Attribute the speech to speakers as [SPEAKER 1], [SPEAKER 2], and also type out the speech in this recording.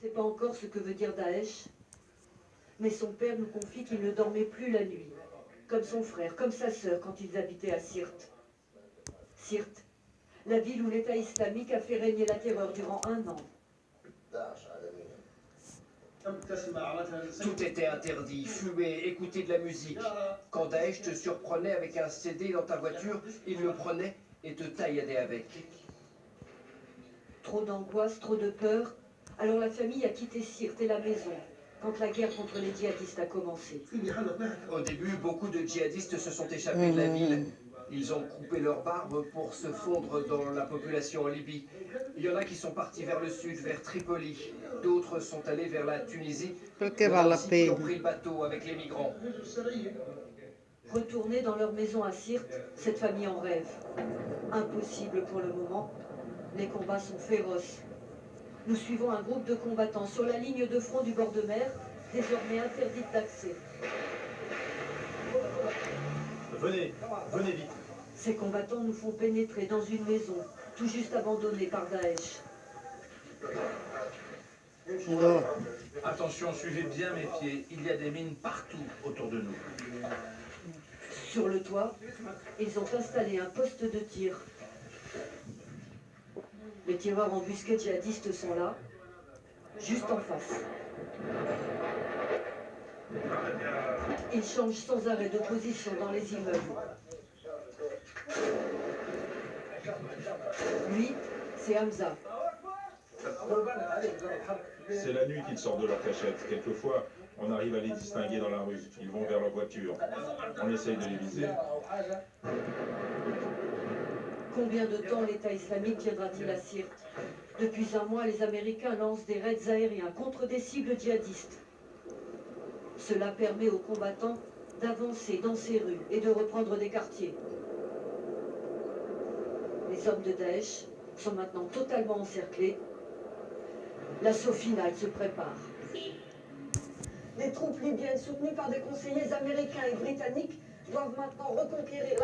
[SPEAKER 1] Je ne sais pas encore ce que veut dire Daesh, mais son père nous confie qu'il ne dormait plus la nuit, comme son frère, comme sa sœur quand ils habitaient à Sirte. Sirte, la ville où l'État islamique a fait régner la terreur durant 1 an.
[SPEAKER 2] Tout était interdit, fumer, écouter de la musique. Quand Daesh te surprenait avec un CD dans ta voiture, il le prenait et te tailladait avec.
[SPEAKER 1] Trop d'angoisse, trop de peur. Alors la famille a quitté Sirte et la maison, quand la guerre contre les djihadistes a commencé.
[SPEAKER 2] Au début, beaucoup de djihadistes se sont échappés de la ville. Ils ont coupé leur barbe pour se fondre dans la population en Libye. Il y en a qui sont partis vers le sud, vers Tripoli. D'autres sont allés vers la Tunisie. Il y en a aussi qui ont pris le bateau avec les migrants.
[SPEAKER 1] Retournés dans leur maison à Sirte, cette famille en rêve. Impossible pour le moment. Les combats sont féroces. Nous suivons un groupe de combattants sur la ligne de front du bord de mer, désormais interdite d'accès.
[SPEAKER 3] Venez, venez vite.
[SPEAKER 1] Ces combattants nous font pénétrer dans une maison, tout juste abandonnée par Daesh.
[SPEAKER 3] Attention, suivez bien mes pieds. Il y a des mines partout autour de nous.
[SPEAKER 1] Sur le toit, ils ont installé un poste de tir. Les tireurs embusqués djihadistes sont là, juste en face. Ils changent sans arrêt de position dans les immeubles. Lui, c'est Hamza.
[SPEAKER 4] C'est la nuit qu'ils sortent de leur cachette. Quelquefois, on arrive à les distinguer dans la rue. Ils vont vers leur voiture. On essaye de les viser.
[SPEAKER 1] Combien de temps l'État islamique tiendra-t-il à Sirte? Depuis 1 mois, les Américains lancent des raids aériens contre des cibles djihadistes. Cela permet aux combattants d'avancer dans ces rues et de reprendre des quartiers. Les hommes de Daesh sont maintenant totalement encerclés. L'assaut final se prépare. Les troupes libyennes soutenues par des conseillers américains et britanniques doivent maintenant reconquérir